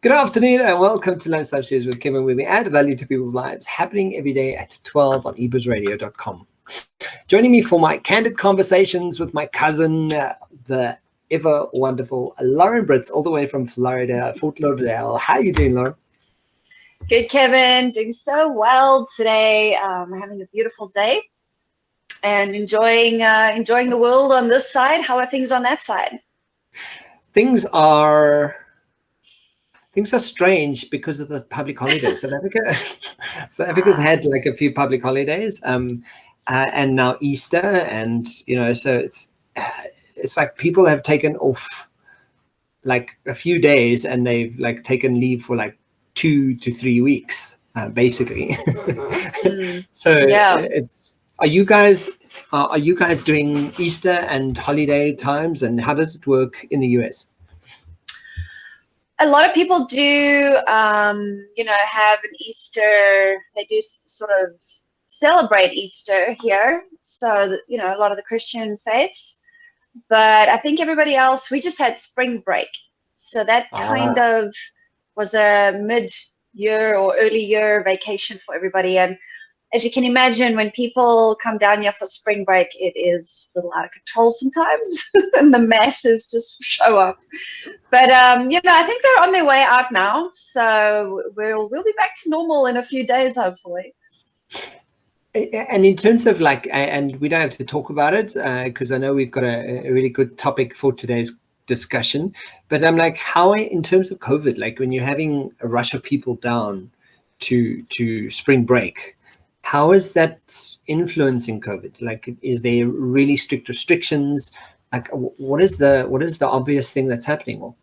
Good afternoon and welcome to Lunchtime Shares with Kevin, where we add value to people's lives, happening every day at 12 on ebuzradio.com. Joining me for my candid conversations with my cousin, the ever wonderful Lauren Britz, all the way from Florida, Fort Lauderdale. How are you doing, Lauren? Good, Kevin. Doing so well today. Having a beautiful day and enjoying the world on this side. How are things on that side? Things are strange because of the public holidays. South Africa's had like a few public holidays, and now Easter, and so it's like people have taken off like a few days, and they've like taken leave for like 2 to 3 weeks, basically. So yeah. Are you guys doing Easter and holiday times, and how does it work in the US? A lot of people do, have an Easter. They do sort of celebrate Easter here. So, a lot of the Christian faiths. But I think everybody else, we just had spring break. So that kind of was a mid-year or early year vacation for everybody. And as you can imagine, when people come down here for spring break, it is a little out of control sometimes, and the masses just show up. But I think they're on their way out now, so we'll be back to normal in a few days, hopefully. And in terms of like, and we don't have to talk about it because I know we've got a really good topic for today's discussion. But I'm like, how in terms of COVID, like when you're having a rush of people down to spring break, how is that influencing COVID? Like, is there really strict restrictions? Like, what is the obvious thing that's happening?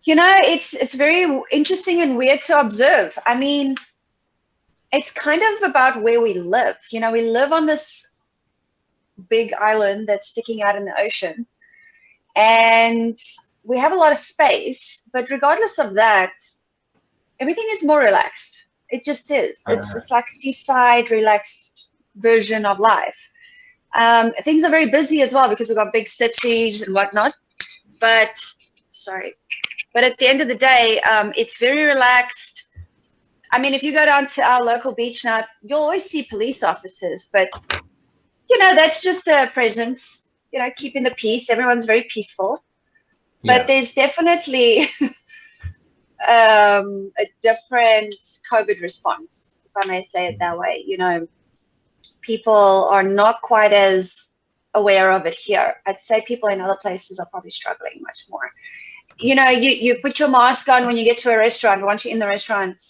It's very interesting and weird to observe. I mean, it's kind of about where we live. We live on this big island that's sticking out in the ocean, and we have a lot of space. But regardless of that, everything is more relaxed. It just is. It's like a seaside, relaxed version of life. Things are very busy as well because we've got big cities and whatnot. But at the end of the day, it's very relaxed. I mean, if you go down to our local beach now, you'll always see police officers. But, that's just a presence, keeping the peace. Everyone's very peaceful. Yeah. But there's definitely a different COVID response, if I may say it that way. People are not quite as aware of it here. I'd say people in other places are probably struggling much more. You put your mask on when you get to a restaurant. Once you're in the restaurant,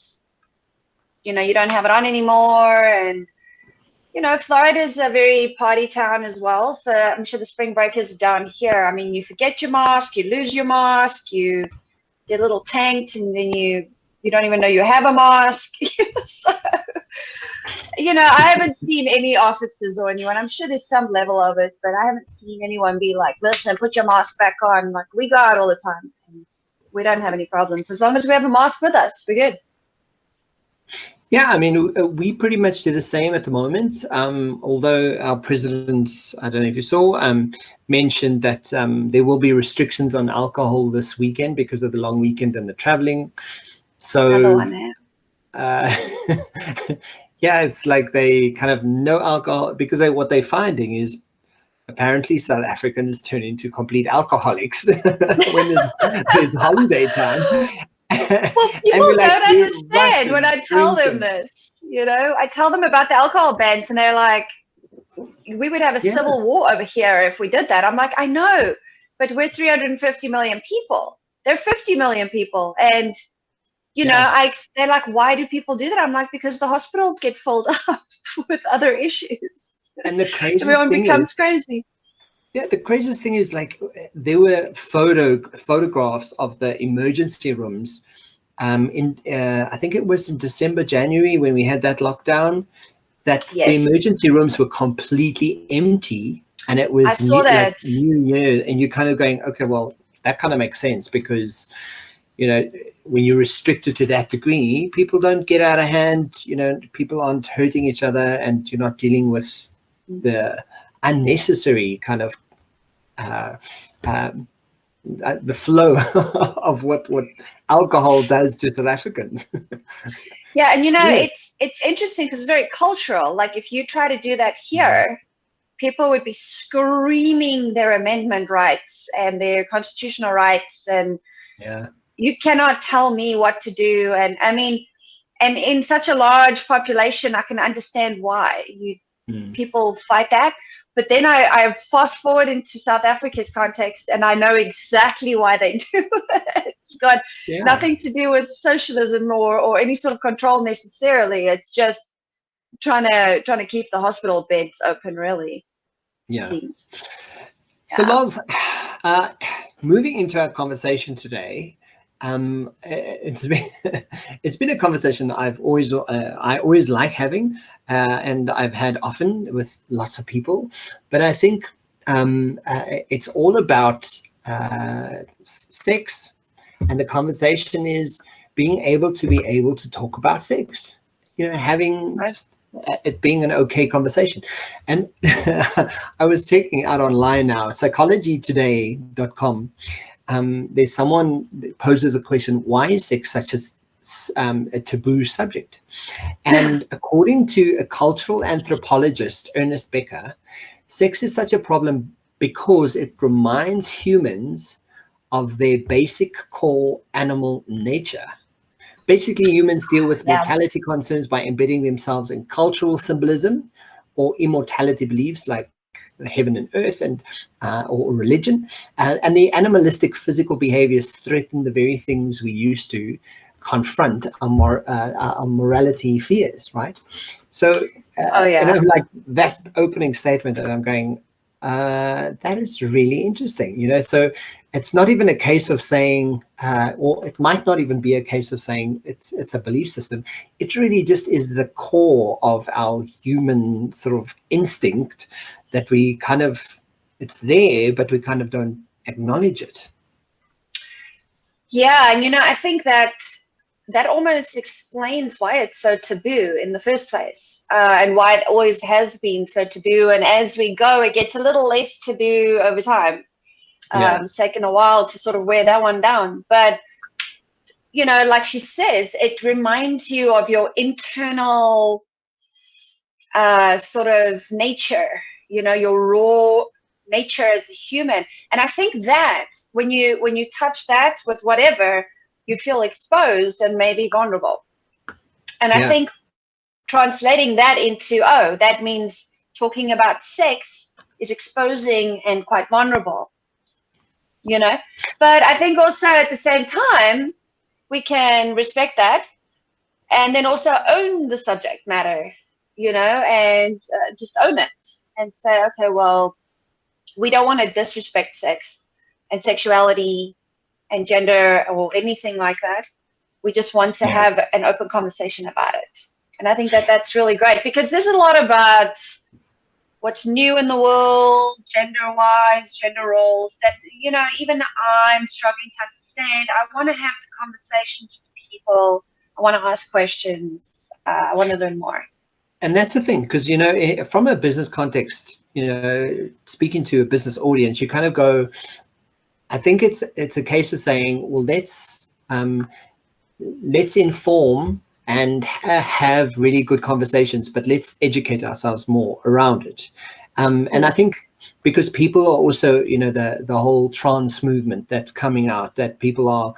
you don't have it on anymore. And, Florida is a very party town as well. So I'm sure the spring break is down here. I mean, you forget your mask, you lose your mask, you get a little tanked, and then you don't even know you have a mask. So, I haven't seen any officers or anyone. I'm sure there's some level of it, but I haven't seen anyone be like, listen, put your mask back on. Like, we go out all the time, and we don't have any problems. As long as we have a mask with us, we're good. Yeah, I mean, we pretty much do the same at the moment. Although our president, I don't know if you saw, mentioned that there will be restrictions on alcohol this weekend because of the long weekend and the traveling. So, another one, yeah, it's like they kind of no alcohol because what they're finding is apparently South Africans turn into complete alcoholics when there's holiday time. Well, people don't understand when I tell them this. I tell them about the alcohol bans, and they're like, we would have a civil war over here if we did that. I'm like, I know, but we're 350 million people. They're 50 million people. And, they're like, why do people do that? I'm like, because the hospitals get filled up with other issues. And the craziest everyone thing becomes crazy. Yeah, the craziest thing is like there were photographs of the emergency rooms I think it was in December, January when we had that lockdown, that the emergency rooms were completely empty, and it was New Year, and you're kind of going, okay, well, that kind of makes sense because, when you're restricted to that degree, people don't get out of hand, people aren't hurting each other, and you're not dealing with the unnecessary kind of the flow of what alcohol does to South Africans. Yeah, and it's interesting because it's very cultural. Like if you try to do that here, people would be screaming their amendment rights and their constitutional rights, and you cannot tell me what to do. And I mean, and in such a large population, I can understand why people fight that. But then I fast forward into South Africa's context, and I know exactly why they do it. It's got nothing to do with socialism or any sort of control necessarily. It's just trying to keep the hospital beds open, really. Yeah. Seems. So, Loz, moving into our conversation today, it's been a conversation I always like having, and I've had often with lots of people. But I think it's all about sex, and the conversation is being able to talk about sex. Having it being an okay conversation. And I was checking out online now, psychologytoday.com. There's someone that poses a question: why is sex such a taboo subject? And according to a cultural anthropologist, Ernest Becker, sex is such a problem because it reminds humans of their basic core animal nature. Basically, humans deal with mortality concerns by embedding themselves in cultural symbolism or immortality beliefs like heaven and earth and or religion, and the animalistic physical behaviors threaten the very things we used to confront our morality fears, right? So like that opening statement, and I'm going, that is really interesting, so it's not even a case of saying, or it might not even be a case of saying it's a belief system. It really just is the core of our human sort of instinct that we kind of, it's there, but we kind of don't acknowledge it. Yeah, and I think that almost explains why it's so taboo in the first place, and why it always has been so taboo. And as we go, it gets a little less taboo over time. It's taken a while to sort of wear that one down. But, like she says, it reminds you of your internal sort of nature, your raw nature as a human. And I think that when you touch that with whatever, you feel exposed and maybe vulnerable. And I think translating that into, that means talking about sex is exposing and quite vulnerable, But I think also at the same time, we can respect that and then also own the subject matter, and just own it and say, okay, well, we don't want to disrespect sex and sexuality and gender or anything like that. We just want to have an open conversation about it. And I think that that's really great, because there's a lot about what's new in the world, gender-wise, gender roles, that, even I'm struggling to understand. I want to have the conversations with people. I want to ask questions. I want to learn more. And that's the thing, because, from a business context, speaking to a business audience, you kind of go, I think it's a case of saying, well, let's inform and have really good conversations, but let's educate ourselves more around it. And I think because people are also, the whole trans movement that's coming out, that people are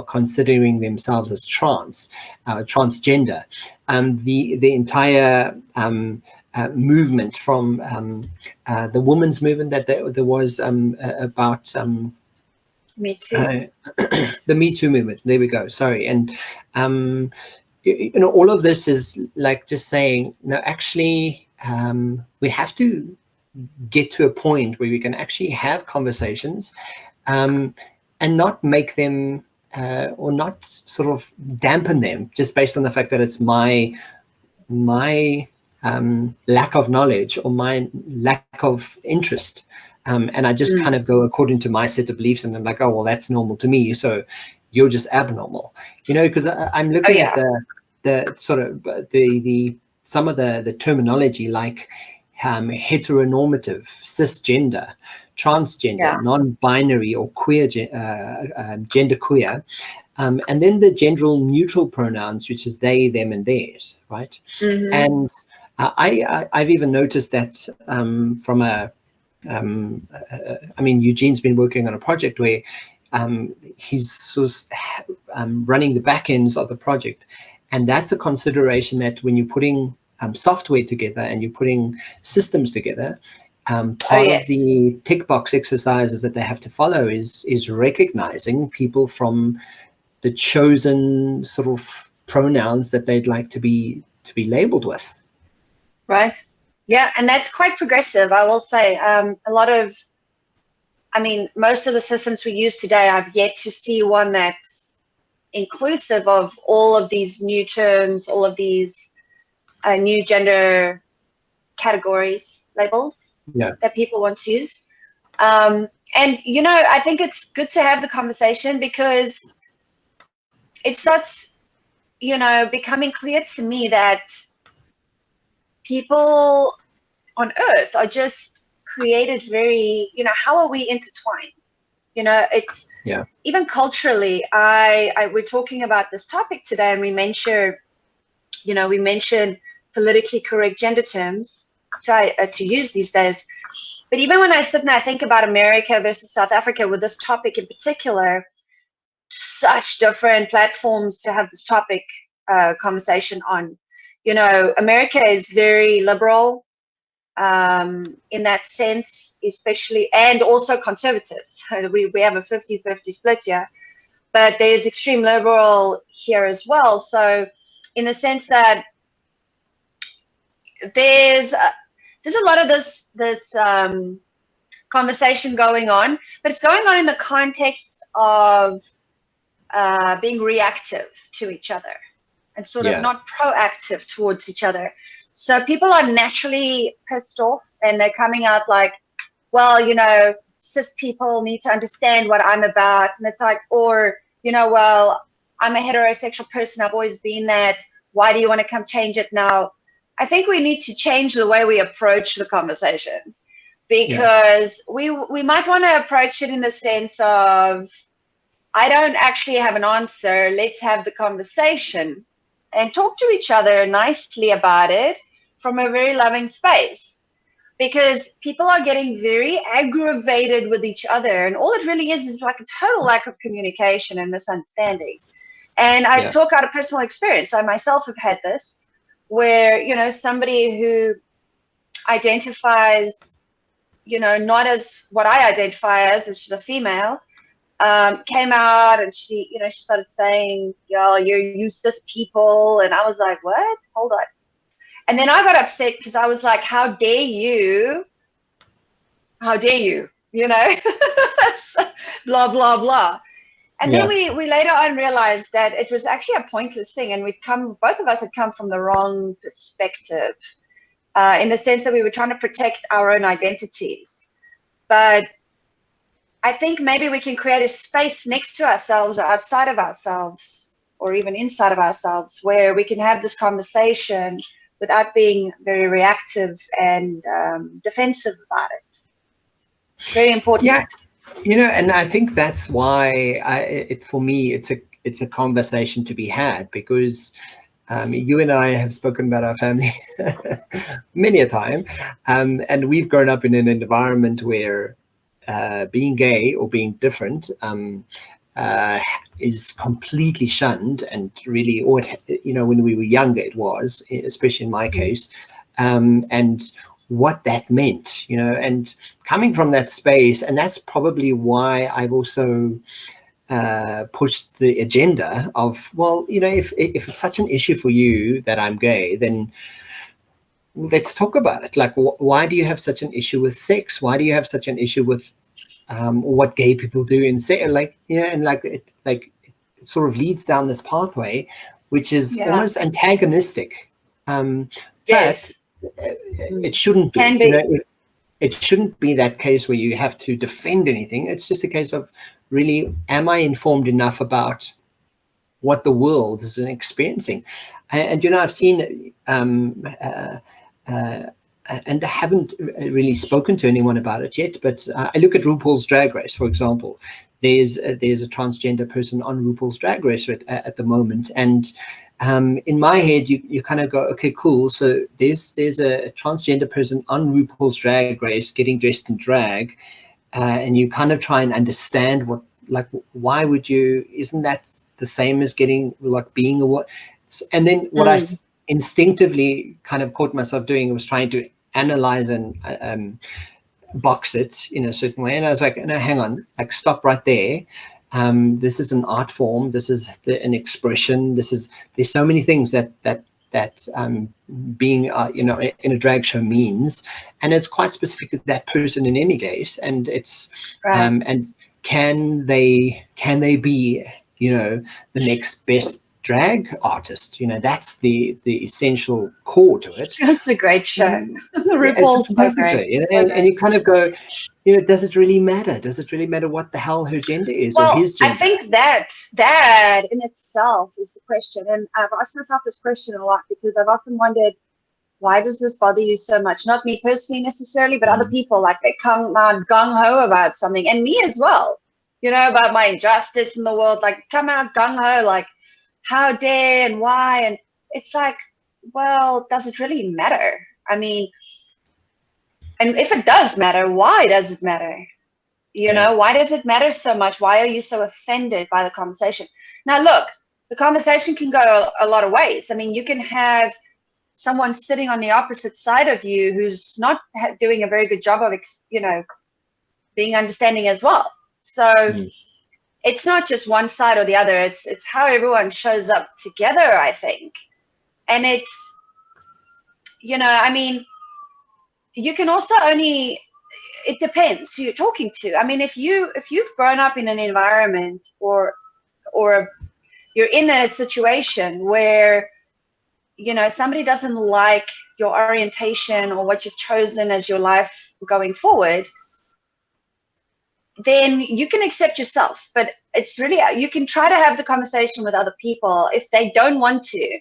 considering themselves as transgender, the entire movement from the women's movement that there was about Me Too. The Me Too movement. There we go. Sorry. And all of this is like just saying, no, actually, we have to get to a point where we can actually have conversations, and not make them or not sort of dampen them just based on the fact that it's my lack of knowledge or my lack of interest. And I just kind of go according to my set of beliefs, and I'm like, oh, well, that's normal to me, so you're just abnormal, because I'm looking at the sort of the some of the terminology like heteronormative, cisgender, transgender, non-binary or queer, gender queer, and then the gender neutral pronouns, which is they, them, and theirs, right? And I've even noticed that from a, I mean, Eugene's been working on a project where he's sort of running the back ends of the project. And that's a consideration that when you're putting software together and you're putting systems together, part of the tick box exercises that they have to follow is recognizing people from the chosen sort of pronouns that they'd like to be labeled with. Right. Yeah, and that's quite progressive, I will say. A lot of, I mean, most of the systems we use today, I've yet to see one that's inclusive of all of these new terms, all of these new gender categories, labels that people want to use. And, you know, I think it's good to have the conversation because it starts, you know, becoming clear to me that people on Earth are just created very, you know, how are we intertwined? You know, it's even culturally. We're talking about this topic today, and we mention politically correct gender terms to use these days. But even when I sit and I think about America versus South Africa with this topic in particular, such different platforms to have this topic conversation on. You know, America is very liberal in that sense, especially, and also conservatives. We have a 50-50 split here, but there's extreme liberal here as well. So in the sense that there's a lot of this conversation going on, but it's going on in the context of being reactive to each other and sort of not proactive towards each other. So people are naturally pissed off and they're coming out like, well, you know, cis people need to understand what I'm about. And it's like, or, you know, well, I'm a heterosexual person. I've always been that. Why do you want to come change it now? I think we need to change the way we approach the conversation, because we might want to approach it in the sense of, I don't actually have an answer. Let's have the conversation and talk to each other nicely about it from a very loving space, because people are getting very aggravated with each other. And all it really is like a total lack of communication and misunderstanding. And I talk out of personal experience. I myself have had this where, you know, somebody who identifies, you know, not as what I identify as, which is a female, came out and she, you know, she started saying, yo, you cis people. And I was like, what? Hold on. And then I got upset because I was like, how dare you, you know, blah, blah, blah. And then we later on realized that it was actually a pointless thing. And both of us had come from the wrong perspective, in the sense that we were trying to protect our own identities. But I think maybe we can create a space next to ourselves or outside of ourselves or even inside of ourselves where we can have this conversation without being very reactive and defensive about it. Very important. Yeah, you know, and I think that's why for me, it's a conversation to be had, because you and I have spoken about our family many a time, and we've grown up in an environment where being gay or being different is completely shunned, and really, or you know, when we were younger, it was, especially in my case, and what that meant, you know, and coming from that space, and that's probably why I've also pushed the agenda of, well, you know, if it's such an issue for you that I'm gay, then let's talk about it. Like, why do you have such an issue with sex? Why do you have such an issue with what gay people do in sex? Like, you know, and it sort of leads down this pathway, which is almost antagonistic. But it shouldn't be. You know, it shouldn't be that case where you have to defend anything. It's just a case of, really, am I informed enough about what the world is experiencing? And you know, I've seen and I haven't really spoken to anyone about it yet, but I look at RuPaul's Drag Race, for example. There's a transgender person on RuPaul's Drag Race at the moment, and in my head, you kind of go, okay, cool. So there's a transgender person on RuPaul's Drag Race getting dressed in drag, and you kind of try and understand why would you? Isn't that the same as getting being a what? And then what I instinctively kind of caught myself doing was trying to analyze and box it in a certain way, and I was like, no, hang on, stop right there. This is an art form. This is an expression. There's so many things that being in a drag show means, and it's quite specific to that person in any case. And it's right. And can they be the next best drag artist? That's the essential core to it. That's a great show. RuPaul's it's a fantastic show, and you kind of go, does it really matter? Does it really matter what the hell her gender is or his gender? I think that in itself is the question, and I've asked myself this question a lot because I've often wondered, why does this bother you so much? Not me personally necessarily, but other people, they come out gung-ho about something, and me as well, about my injustice in the world, come out gung-ho, how dare and why, and it's well, does it really matter? I mean, and if it does matter, why does it matter? Why does it matter so much? Why are you so offended by the conversation? Now, look, the conversation can go a lot of ways. I mean, you can have someone sitting on the opposite side of you who's not doing a very good job of, being understanding as well. So it's not just one side or the other. It's how everyone shows up together, I think. And it's, I mean, you can also only, it depends who you're talking to. I mean, if you've grown up in an environment or you're in a situation where, somebody doesn't like your orientation or what you've chosen as your life going forward, then you can accept yourself. But it's really, you can try to have the conversation with other people. If they don't want to,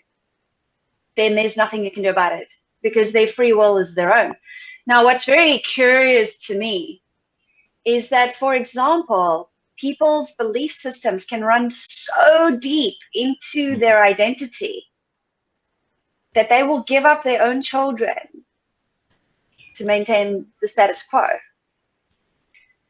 then there's nothing you can do about it because their free will is their own. Now, what's very curious to me is that, for example, people's belief systems can run so deep into their identity that they will give up their own children to maintain the status quo.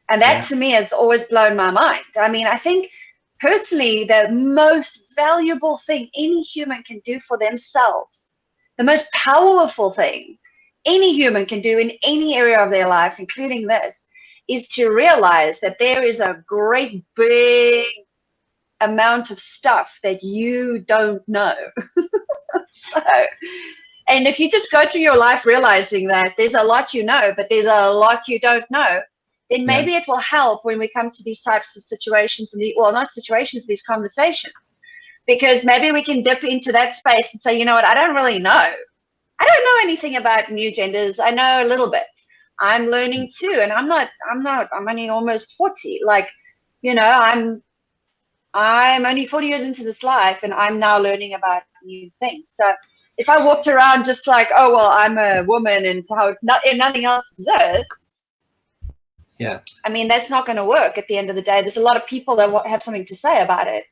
And that to me has always blown my mind. I mean, I think personally, the most valuable thing any human can do for themselves, the most powerful thing any human can do in any area of their life, including this, is to realize that there is a great big amount of stuff that you don't know. And if you just go through your life realizing that there's a lot you know, but there's a lot you don't know, then maybe it will help when we come to these types of situations, not situations, these conversations, because maybe we can dip into that space and say, you know what, I don't really know. I don't know anything about new genders. I know a little bit. I'm learning too, and I'm only almost 40. I'm only 40 years into this life, and I'm now learning about new things. So if I walked around just oh, well, I'm a woman and nothing else exists, I mean, that's not going to work at the end of the day. There's a lot of people that have something to say about it.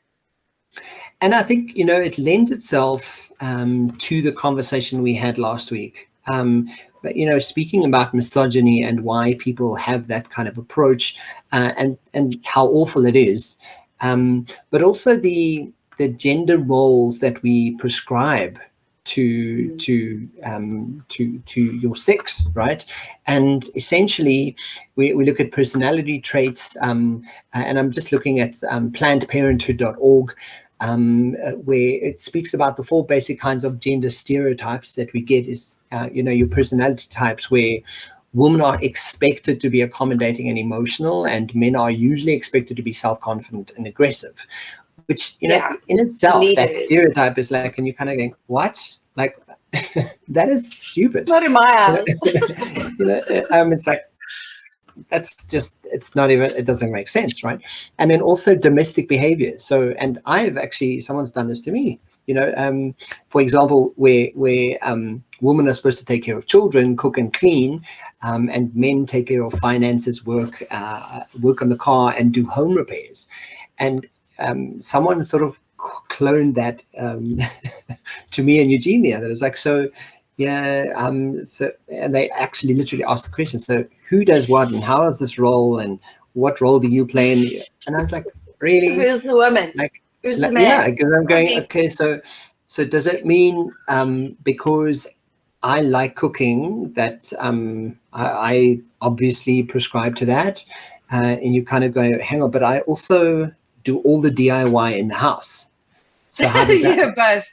And I think, it lends itself to the conversation we had last week. But, speaking about misogyny and why people have that kind of approach and how awful it is, but also the gender roles that we prescribe to your sex, right? And essentially, we look at personality traits, and I'm just looking at plannedparenthood.org, where it speaks about the 4 basic kinds of gender stereotypes that we get is, your personality types, where women are expected to be accommodating and emotional, and men are usually expected to be self-confident and aggressive, which, in itself, that stereotype is and you kind of think, what? That is stupid. Not in my eyes. It's that's just, it's not even, it doesn't make sense, right? And then also domestic behavior. So, and I've actually, someone's done this to me. For example, where women are supposed to take care of children, cook and clean, and men take care of finances, work on the car, and do home repairs. And someone sort of cloned that to me and Eugenia. That was like, so and they actually literally asked the question, so who does what and how is this role and what role do you play in? And I was like, really? Who's the woman? Who's the man? Yeah, because I'm going, okay, so does it mean because I like cooking that I obviously prescribe to that? And you kind of go, hang on, but I also do all the DIY in the house. So how does that? Yeah, both.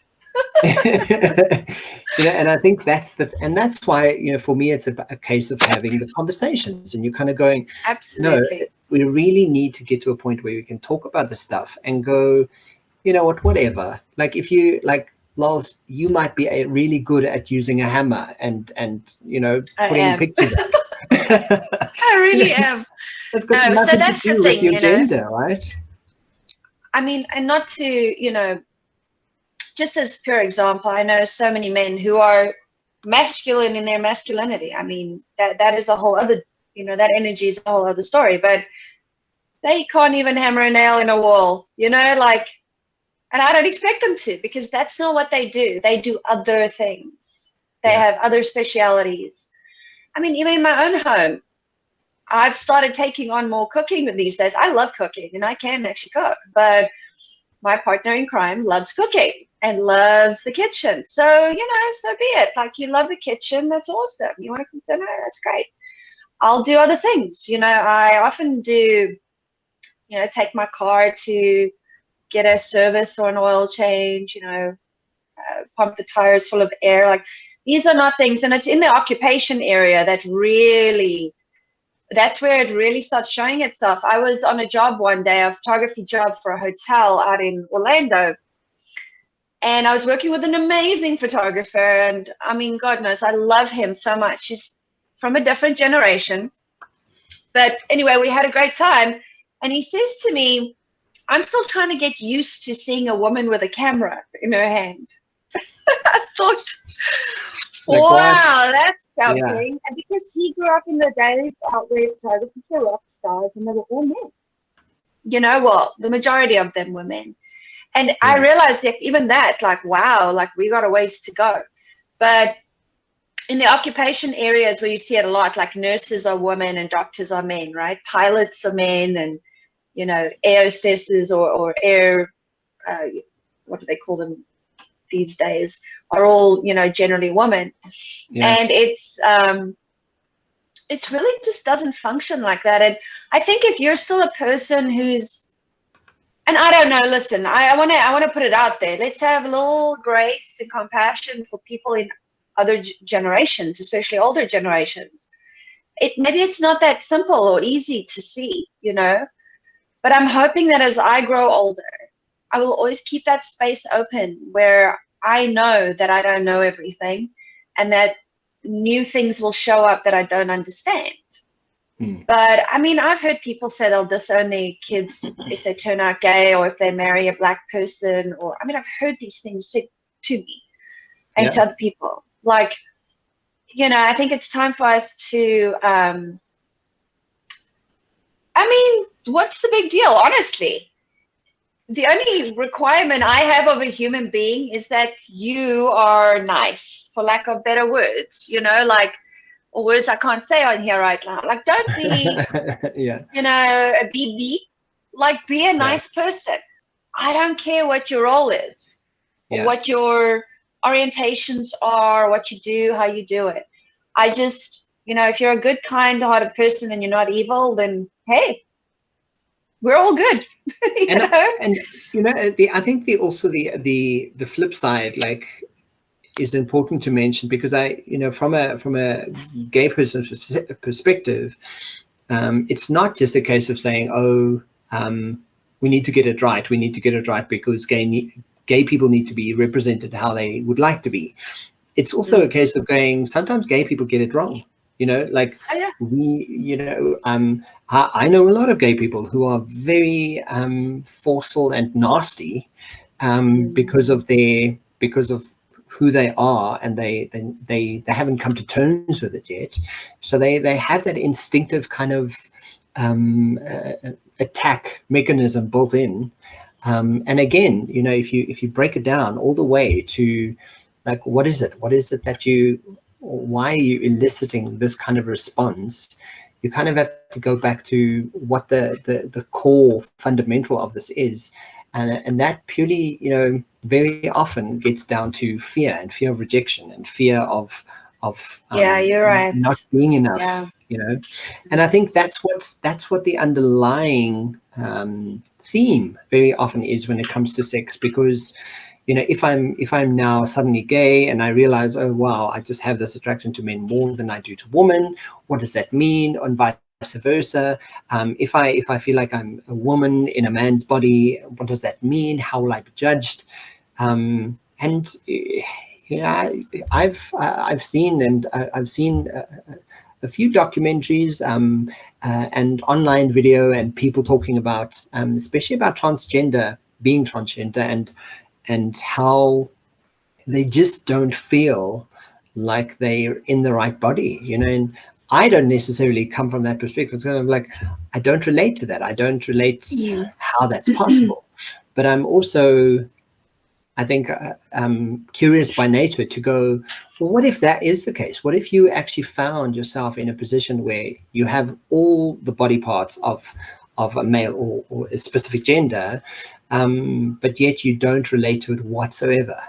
And I think that's why, for me, it's a case of having the conversations, and you're kind of going, absolutely. No, we really need to get to a point where we can talk about the stuff and go, whatever. Like if you Lars, you might be really good at using a hammer and putting pictures up. I really am. That's got nothing that's to do the thing, with your gender, right? I mean, and not to, just as pure example, I know so many men who are masculine in their masculinity. I mean, that is a whole other, that energy is a whole other story, but they can't even hammer a nail in a wall, and I don't expect them to, because that's not what they do. They do other things. They have other specialities. I mean, even in my own home, I've started taking on more cooking these days. I love cooking, and I can actually cook, but my partner in crime loves cooking and loves the kitchen. So, so be it. Like, you love the kitchen, that's awesome. You want to cook dinner, that's great. I'll do other things. I often do, take my car to get a service or an oil change, pump the tires full of air. Like, these are not things, and it's in the occupation area that's where it really starts showing itself. I was on a job one day, a photography job for a hotel out in Orlando, and I was working with an amazing photographer, and I mean, God knows, I love him so much. He's from a different generation, but anyway, we had a great time, and he says to me, I'm still trying to get used to seeing a woman with a camera in her hand. I thought, wow, that's something. Yeah. And because he grew up in the days where photographers were rock stars, and they were all men. Well, the majority of them were men. And I realized that even that, like, wow, like, we got a ways to go. But in the occupation areas where you see it a lot, like nurses are women and doctors are men, right? Pilots are men, and air hostesses or air, what do they call them these days, are all, generally women. Yeah. And it's really just doesn't function like that. And I think if you're still a person who's, and I don't know, listen, I want to put it out there. Let's have a little grace and compassion for people in other generations, especially older generations. Maybe it's not that simple or easy to see, but I'm hoping that as I grow older, I will always keep that space open where I know that I don't know everything, and that new things will show up that I don't understand. But I mean, I've heard people say they'll disown their kids if they turn out gay, or if they marry a black person, or I mean, I've heard these things said to me and to other people. Like, I think it's time for us to, I mean, what's the big deal? Honestly, the only requirement I have of a human being is that you are nice, for lack of better words, or words I can't say on here right now. Like, don't be, a beep beep. Like, be a nice person. I don't care what your role is, or what your orientations are, what you do, how you do it. I just, if you're a good, kind-hearted person and you're not evil, then hey, we're all good. I think the flip side, like, is important to mention, because from a gay person's perspective, it's not just a case of saying, we need to get it right. We need to get it right because gay people need to be represented how they would like to be. It's also a case of going, sometimes gay people get it wrong. I know a lot of gay people who are very forceful and nasty, because of who they are, and they haven't come to terms with it yet. So they have that instinctive kind of attack mechanism built in. And again, you know, if you break it down all the way to like, what is it that why are you eliciting this kind of response? You kind of have to go back to what the core fundamental of this is. And that purely, you know, very often gets down to fear, and fear of rejection, and fear of you're right, not being enough, you know. And I think that's what the underlying theme very often is when it comes to sex, because, you know, if I'm now suddenly gay and I realize, oh wow, I just have this attraction to men more than I do to women, what does that mean? And vice versa. If I feel like I'm a woman in a man's body, what does that mean? How will I be judged? And you know, I've seen a few documentaries and online video, and people talking about especially about being transgender, and how they just don't feel like they're in the right body, you know. And I don't necessarily come from that perspective. It's kind of like, I don't relate to that. I don't relate how that's possible. But I'm also, I think, curious by nature to go, well, what if that is the case? What if you actually found yourself in a position where you have all the body parts of a male or a specific gender, but yet you don't relate to it whatsoever?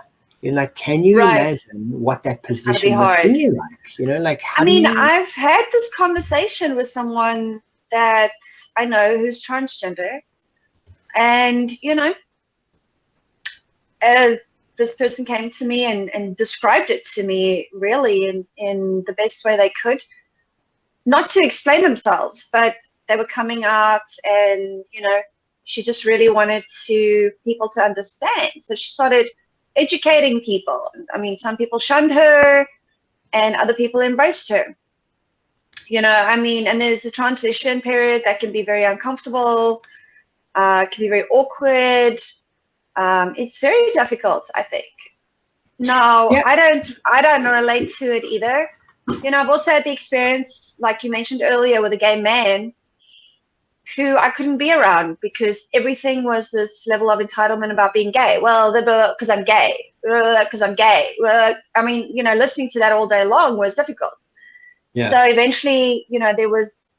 You're like, can you imagine what that position must be like? You know, like, I mean, I've had this conversation with someone that I know who's transgender, and, you know, this person came to me and described it to me really in the best way they could, not to explain themselves, but they were coming out, and, you know, she just really wanted people to understand. So she started educating people. I mean, some people shunned her and other people embraced her. You know, I mean, and there's a transition period that can be very uncomfortable, can be very awkward. It's very difficult, I think. No, I don't relate to it either. You know, I've also had the experience, like you mentioned earlier, with a gay man who I couldn't be around because everything was this level of entitlement about being gay. Well, because I'm gay, because I'm gay. I mean, you know, listening to that all day long was difficult. Yeah. So eventually, you know, there was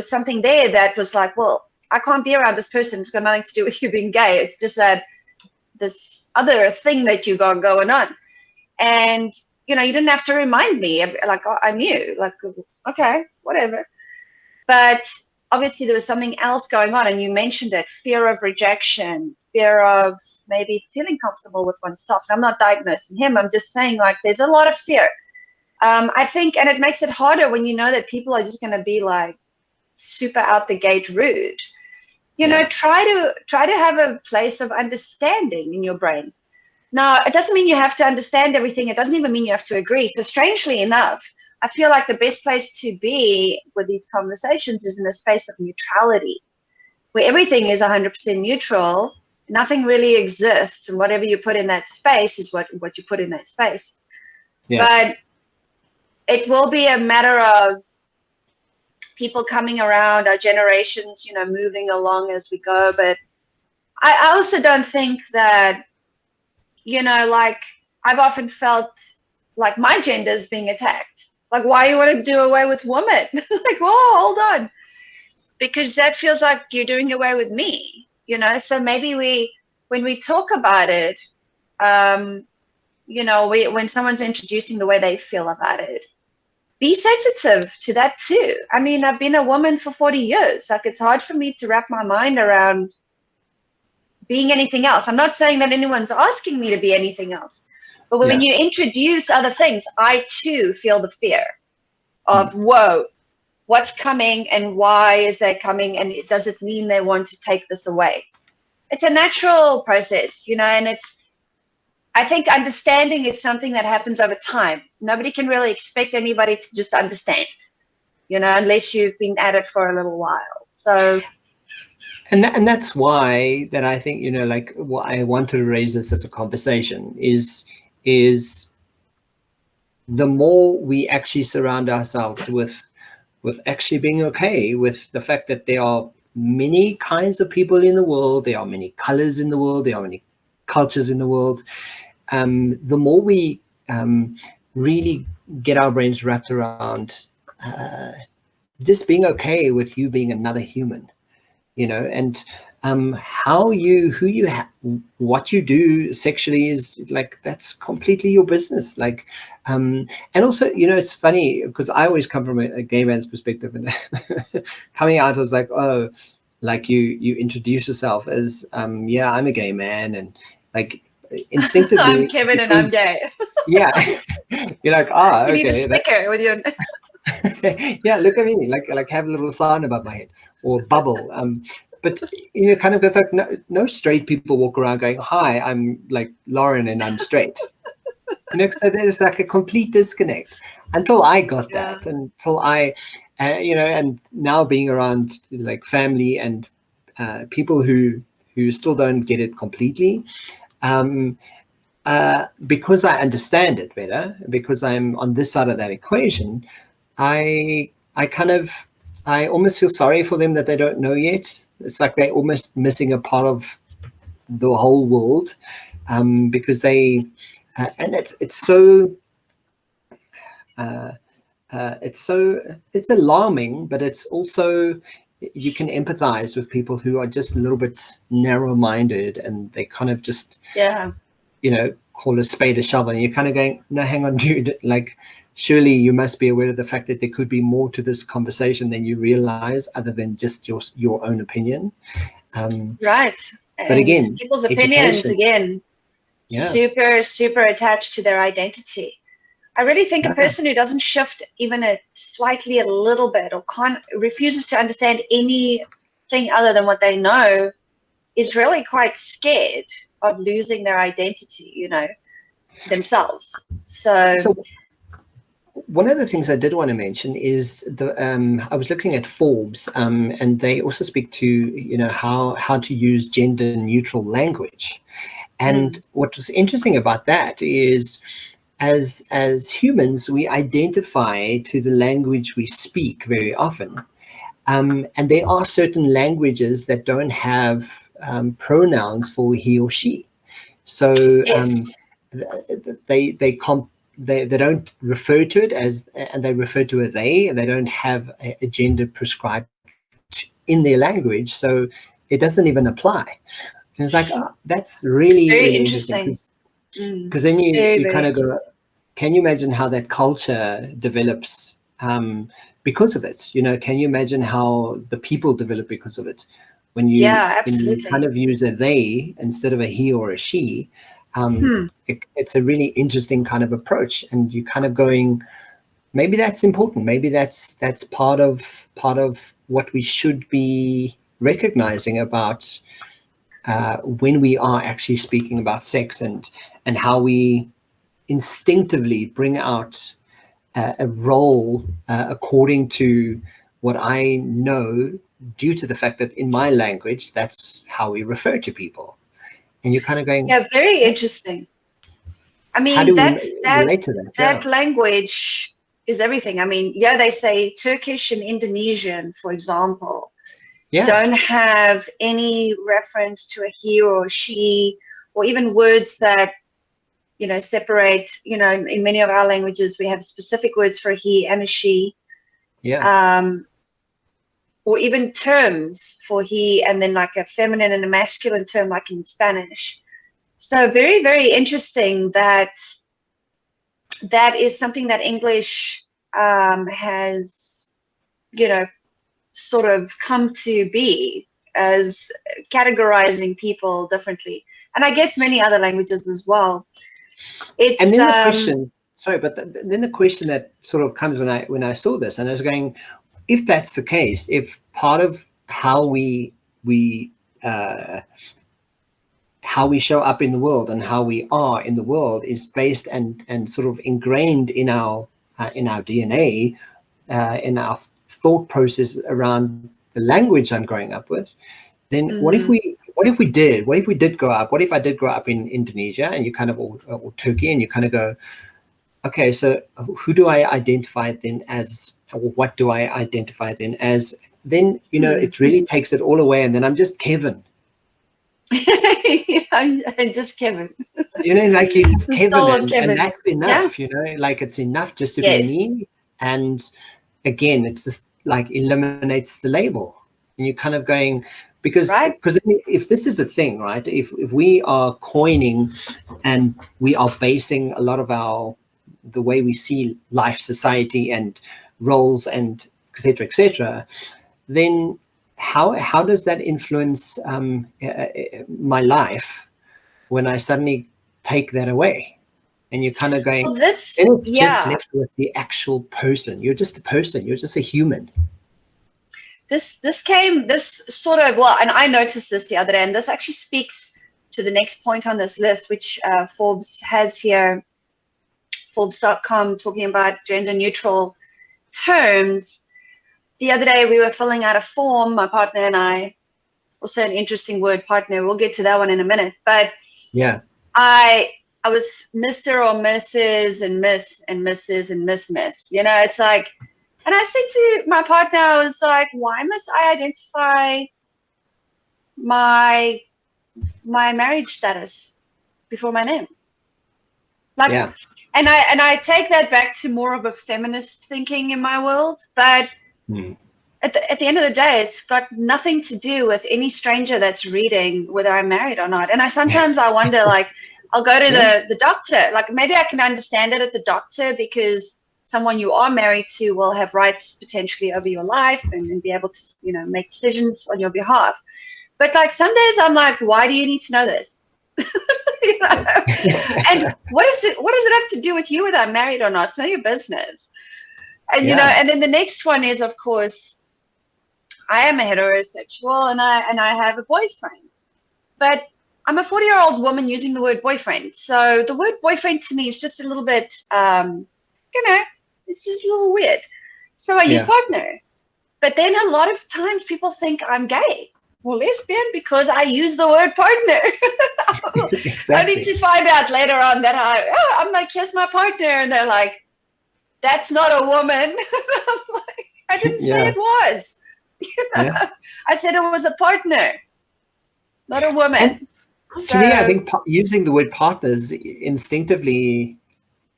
something there that was like, well, I can't be around this person. It's got nothing to do with you being gay. It's just that this other thing that you got going on. And, you know, you didn't have to remind me. Like, I knew, like, okay, whatever. But obviously there was something else going on, and you mentioned it: fear of rejection, fear of maybe feeling comfortable with oneself. And I'm not diagnosing him. I'm just saying, like, there's a lot of fear. I think, and it makes it harder when you know that people are just going to be like super out the gate rude. You know, try to have a place of understanding in your brain. Now, it doesn't mean you have to understand everything. It doesn't even mean you have to agree. So strangely enough, I feel like the best place to be with these conversations is in a space of neutrality, where everything is 100% neutral. Nothing really exists, and whatever you put in that space is what you put in that space. Yeah. But it will be a matter of people coming around, our generations, you know, moving along as we go. But I also don't think that, you know, like, I've often felt like my gender is being attacked. Like, why you want to do away with women? Like, whoa, hold on. Because that feels like you're doing away with me, you know? So maybe when we talk about it, you know, when someone's introducing the way they feel about it, be sensitive to that too. I mean, I've been a woman for 40 years. Like, it's hard for me to wrap my mind around being anything else. I'm not saying that anyone's asking me to be anything else. But when you introduce other things, I too feel the fear of, whoa, what's coming and why is that coming? And does it mean they want to take this away? It's a natural process, you know, and I think understanding is something that happens over time. Nobody can really expect anybody to just understand, you know, unless you've been at it for a little while. So And that's why that I think, like what I wanted to raise this as a conversation is the more we actually surround ourselves with actually being okay with the fact that there are many kinds of people in the world, there are many colors in the world, there are many cultures in the world, the more we really get our brains wrapped around just being okay with you being another human, and what you do sexually is like, that's completely your business. Like, and also, it's funny because I always come from a gay man's perspective, and coming out, I was like, oh, like you introduce yourself as, yeah, I'm a gay man, and like instinctively, I'm Kevin and I'm gay. Yeah, you're like, You need a okay, sticker with your. yeah, look at me, like have a little sign above my head or bubble. But kind of, it's like no straight people walk around going, hi, I'm like Lauren and I'm straight. So there's like a complete disconnect until I got that, until I, and now being around like family and people who still don't get it completely, because I understand it better, because I'm on this side of that equation, I almost feel sorry for them that they don't know yet. It's like they're almost missing a part of the whole world, because they, and it's alarming, but it's also, you can empathize with people who are just a little bit narrow-minded, and they kind of just, call a spade a shovel, and you're kind of going, no, hang on, dude, like, surely you must be aware of the fact that there could be more to this conversation than you realize, other than just your own opinion. Right. But again, people's opinions, super, super attached to their identity. I really think a person who doesn't shift even slightly a little bit, or refuses to understand anything other than what they know, is really quite scared of losing their identity, themselves. So one of the things I did want to mention is I was looking at Forbes, and they also speak to how to use gender neutral language. And what was interesting about that is, as humans, we identify to the language we speak very often, and there are certain languages that don't have pronouns for he or she. So they don't refer to it as, and they refer to a they, and they don't have a gender prescribed in their language, so it doesn't even apply. And it's like, that's really, really interesting. Because then you kind of go, can you imagine how that culture develops because of it? Can you imagine how the people develop because of it? When you kind of use a they instead of a he or a she, it's a really interesting kind of approach, and you kind of going, maybe that's important. Maybe that's part of what we should be recognizing about when we are actually speaking about sex, and how we instinctively bring out a role according to what I know, due to the fact that in my language, that's how we refer to people. And you're kind of going, very interesting. I mean, how do we relate to that? That language is everything. I mean, they say Turkish and Indonesian, for example, don't have any reference to a he or she, or even words that, separate, in many of our languages, we have specific words for a he and a she. Or even terms for he, and then like a feminine and a masculine term, like in Spanish. So very, very interesting that is something that English has, sort of come to be, as categorizing people differently. And I guess many other languages as well. And then the question, sorry, but then the question that sort of comes when I saw this, and I was going, if that's the case, if part of how we show up in the world and how we are in the world is based and sort of ingrained in our DNA, in our thought process around the language I'm growing up with, then what if we did grow up? What if I did grow up in Indonesia and you kind of, or Turkey, and you kind of go, okay, so who do I identify then as, or what do I identify then as? Then, you know, it really takes it all away, and then I'm just Kevin. I'm just Kevin. You know, like you're just Kevin, Kevin, and that's enough. You know, like it's enough just to be me. And again, it's just like eliminates the label, and you're kind of going, because if this is the thing, right? If we are coining and we are basing a lot of the way we see life, society, and roles, and et cetera, then how does that influence my life when I suddenly take that away? And you're kind of going, then it's just left with the actual person. You're just a person. You're just a human. This sort of, well, and I noticed this the other day, and this actually speaks to the next point on this list, which Forbes has here, Forbes.com, talking about gender neutral terms. The other day we were filling out a form, my partner and I, also an interesting word, partner, we'll get to that one in a minute, but yeah, I was Mr. or Mrs. and Miss and Mrs. and Miss, you know, it's like, and I said to my partner, I was like, why must I identify my marriage status before my name? Like, and I take that back to more of a feminist thinking in my world, but at the end of the day, it's got nothing to do with any stranger that's reading whether I'm married or not. And sometimes I wonder, like, I'll go to the doctor, like maybe I can understand it at the doctor because someone you are married to will have rights potentially over your life and be able to, you know, make decisions on your behalf. But like some days I'm like, why do you need to know this? You know? And what does it have to do with you whether I'm married or not? It's none of your business. And you know, and then the next one is, of course, I am a heterosexual and I have a boyfriend, but I'm a 40-year-old woman using the word boyfriend. So the word boyfriend to me is just a little bit, you know, it's just a little weird. So I use partner, but then a lot of times people think I'm gay or lesbian because I use the word partner. Exactly. I need to find out later on that I'm like, here's my partner. And they're like, that's not a woman. I didn't say it was. I said it was a partner, not a woman. And to me, I think using the word partners instinctively,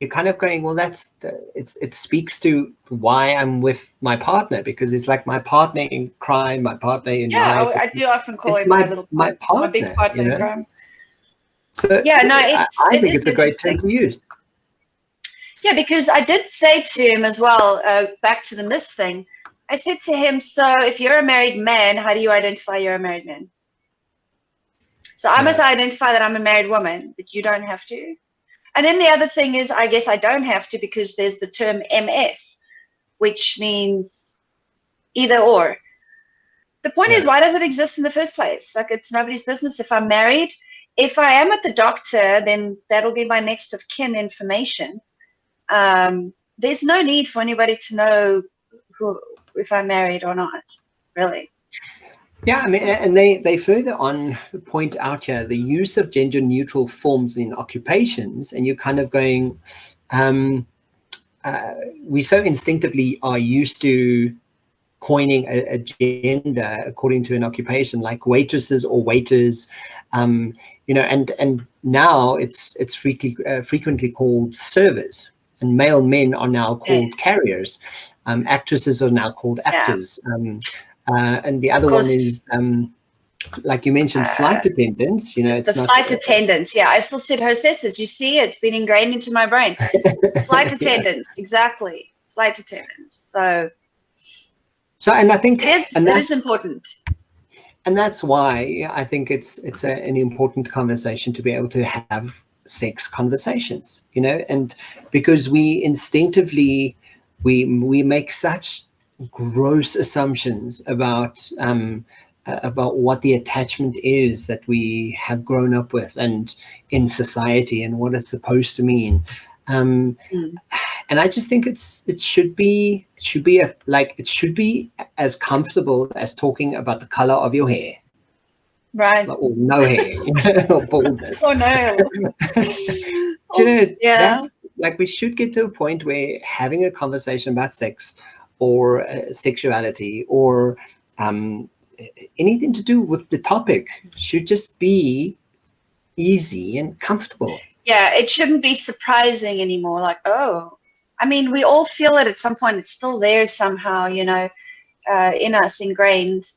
you're kind of going, well, it speaks to why I'm with my partner, because it's like my partner in crime, my partner in life. I do often call him my partner, my big partner, you know? In crime. So I think it's a great term to use. Yeah, because I did say to him as well, back to the Miss thing, I said to him, so if you're a married man, how do you identify you're a married man? So I must identify that I'm a married woman, but you don't have to. And then the other thing is, I guess I don't have to because there's the term MS, which means either or. The point is, why does it exist in the first place? Like, it's nobody's business. If I'm married, if I am at the doctor, then that'll be my next of kin information. There's no need for anybody to know if I'm married or not, really. Yeah, I mean, and they further on point out here the use of gender neutral forms in occupations, and you're kind of going, we so instinctively are used to coining a gender according to an occupation, like waitresses or waiters, you know, and now it's frequently called servers, and male men are now called carriers, actresses are now called actors. And the other one is, like you mentioned, flight attendants. You know, it's the flight attendants. Yeah, I still said hostesses. You see, it's been ingrained into my brain. Flight attendants, exactly. Flight attendants. So, and I think it is important. And that's why I think it's an important conversation to be able to have sex conversations. You know, and because we instinctively we make such gross assumptions about what the attachment is that we have grown up with and in society and what it's supposed to mean, and I just think it should be as comfortable as talking about the color of your hair. Right. or no hair, or baldness. Oh no. Do you know, Yeah. that's like, we should get to a point where having a conversation about sex or sexuality or anything to do with the topic should just be easy and comfortable. Yeah, it shouldn't be surprising anymore. Like, oh, I mean, we all feel it at some point. It's still there somehow, you know, in us, ingrained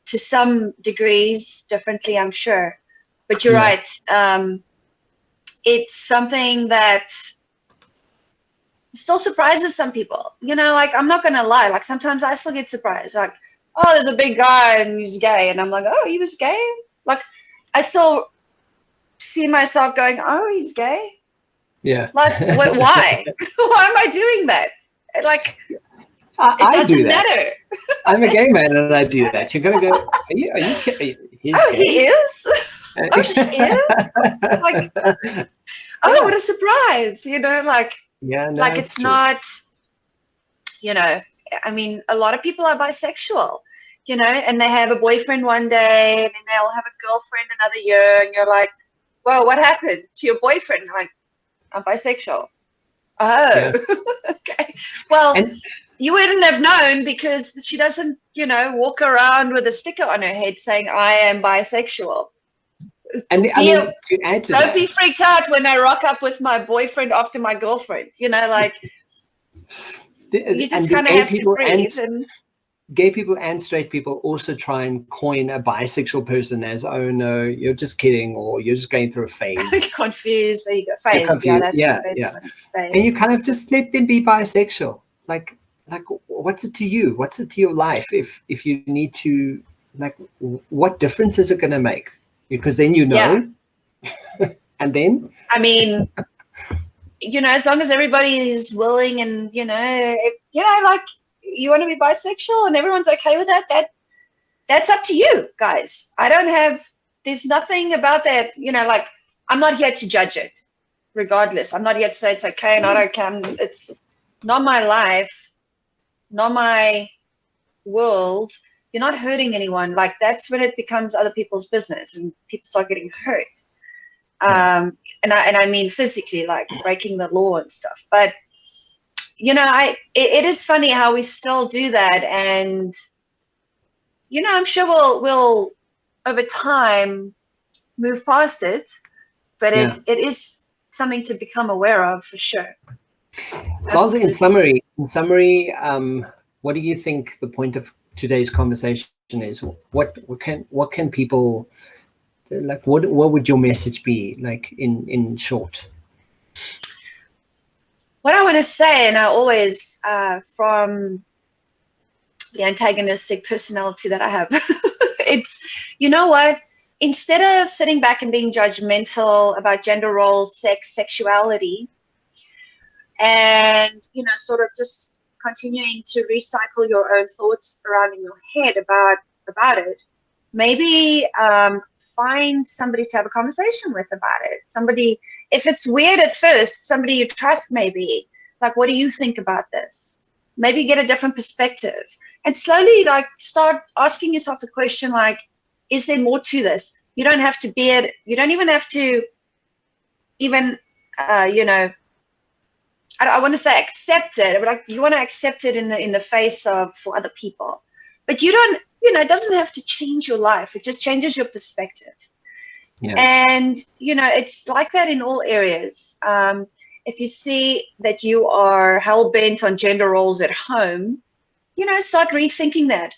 to some degrees, differently, I'm sure. But you're Yeah. right. It's something that still surprises some people. You know, like, I'm not going to lie. Like, sometimes I still get surprised. Like, oh, there's a big guy and he's gay. And I'm like, oh, he was gay? Like, I still see myself going, oh, he's gay? Yeah. Like, what? Why? Why am I doing that? Like, I do that. Matter. I'm a gay man and I do that. You're going to go, are you he's Oh, gay? he is? Oh, she is? Like, oh, what a surprise. You know, like, yeah, no, like it's not, you know, I mean, a lot of people are bisexual, you know, and they have a boyfriend one day and then they'll have a girlfriend another year, and you're like, well, what happened to your boyfriend? Like, I'm bisexual. Oh, yeah. okay. Well, And you wouldn't have known because she doesn't, you know, walk around with a sticker on her head saying, I am bisexual. I mean, to add to that, don't be freaked out when I rock up with my boyfriend after my girlfriend, you know, like, you just kind of have to breathe. And gay people and straight people also try and coin a bisexual person as, oh no, you're just kidding, or you're just going through a phase. confused. There you go. Phase. Yeah, that's the best one. Phase. And you kind of just let them be bisexual. Like, what's it to you? What's it to your life? If you need to, like, what difference is it going to make? Because then you know, and then, I mean, you know, as long as everybody is willing, and you know, like, you want to be bisexual and everyone's okay with that, that's up to you guys. I don't have. There's nothing about that. You know, like, I'm not here to judge it. Regardless, I'm not here to say it's okay, not okay. It's not my life, not my world. You're not hurting anyone. Like, that's when it becomes other people's business and people start getting hurt. And I mean physically, like breaking the law and stuff. But you know, it is funny how we still do that, and you know, I'm sure we'll over time move past it. But it is something to become aware of for sure. Well, in summary, what do you think the point of today's conversation is? What can people, like, what would your message be, like, in short? What I want to say, and I always, from the antagonistic personality that I have, it's, you know what, instead of sitting back and being judgmental about gender roles, sex, sexuality, and, you know, sort of just continuing to recycle your own thoughts around in your head about it, maybe find somebody to have a conversation with about it. Somebody, if it's weird at first, somebody you trust, maybe, like, what do you think about this? Maybe get a different perspective, and slowly, like, start asking yourself the question, like, is there more to this? You don't have to be it. You don't even have to even, you know, I want to say accept it, but like, you want to accept it in the face of for other people, but you don't, you know, it doesn't have to change your life. It just changes your perspective. Yeah. And you know, it's like that in all areas. If you see that you are hell-bent on gender roles at home, you know, start rethinking that.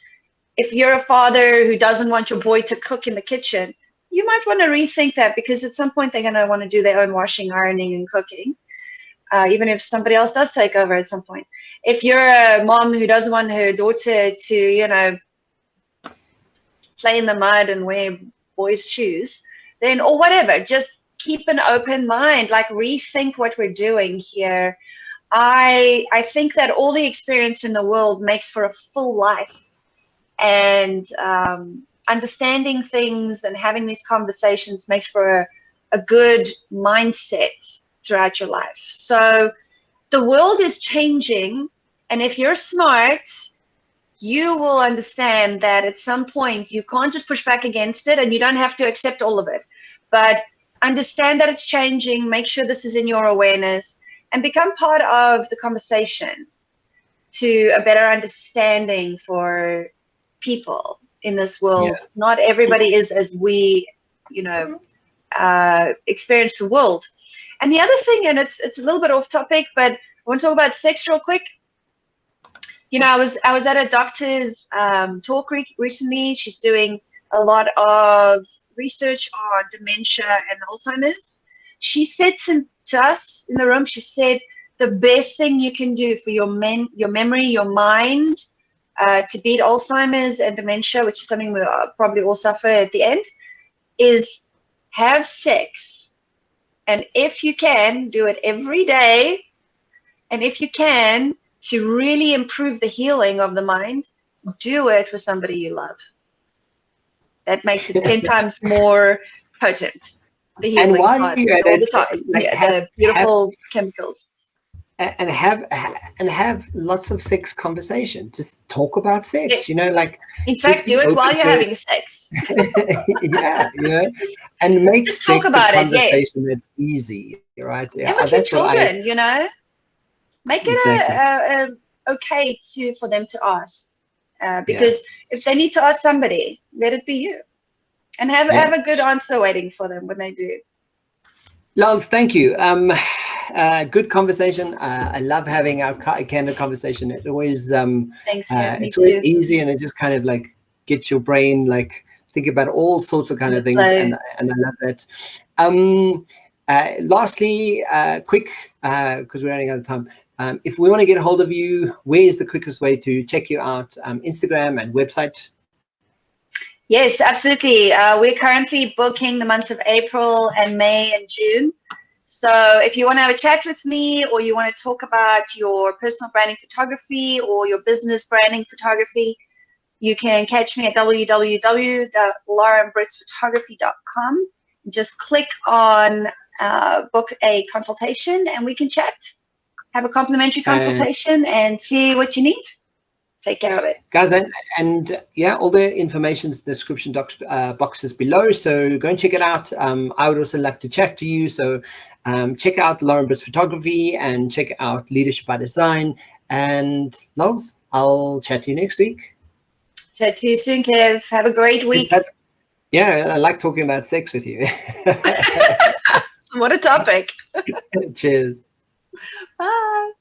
If you're a father who doesn't want your boy to cook in the kitchen, you might want to rethink that, because at some point they're going to want to do their own washing, ironing, and cooking. Even if somebody else does take over at some point. If you're a mom who doesn't want her daughter to, you know, play in the mud and wear boys' shoes, then, or whatever, just keep an open mind, like, rethink what we're doing here. I think that all the experience in the world makes for a full life, and understanding things and having these conversations makes for a good mindset throughout your life. So the world is changing, and if you're smart, you will understand that at some point you can't just push back against it, and you don't have to accept all of it, but understand that it's changing, make sure this is in your awareness, and become part of the conversation to a better understanding for people in this world. Yeah. Not everybody is as we, experience the world. And the other thing, and it's a little bit off topic, but I want to talk about sex real quick. I was at a doctor's talk recently. She's doing a lot of research on dementia and Alzheimer's. She said to us in the room, she said, the best thing you can do for your memory, your mind, to beat Alzheimer's and dementia, which is something we probably all suffer at the end, is have sex. And if you can, do it every day. And if you can, to really improve the healing of the mind, do it with somebody you love. That makes it 10 times more potent. The healing and while part, you're at all it, the toxins, the beautiful chemicals. And have lots of sex conversation. Just talk about sex. Yes. In fact, do it while you're having sex. Yeah, and make just sex talk about a conversation it. Yes. that's easy, right? And with your children, make it Exactly. okay for them to ask, because if they need to ask somebody, let it be you, and have a good answer waiting for them when they do. Lance, thank you. Good conversation. I love having our candid conversation. It always Thanks, it's always easy, and it just kind of like gets your brain like thinking about all sorts of kind of things, and I love that. Lastly, quick, because we're running out of time. If we want to get a hold of you, where is the quickest way to check you out? Instagram and website? Yes, absolutely. We're currently booking the months of April and May and June. So if you want to have a chat with me, or you want to talk about your personal branding photography or your business branding photography, you can catch me at www.laurenbritzphotography.com. Just click on book a consultation, and we can chat. Have a complimentary consultation and see what you need. Take care of it, guys. And yeah, all the information's description boxes below, so go and check it out. I would also love to chat to you, so check out Lauren Britz Photography and check out Leadership by Design. And Lals, I'll chat to you next week. Chat to you soon, Kev. Have a great week. Yeah, I like talking about sex with you. What a topic. Cheers. Bye.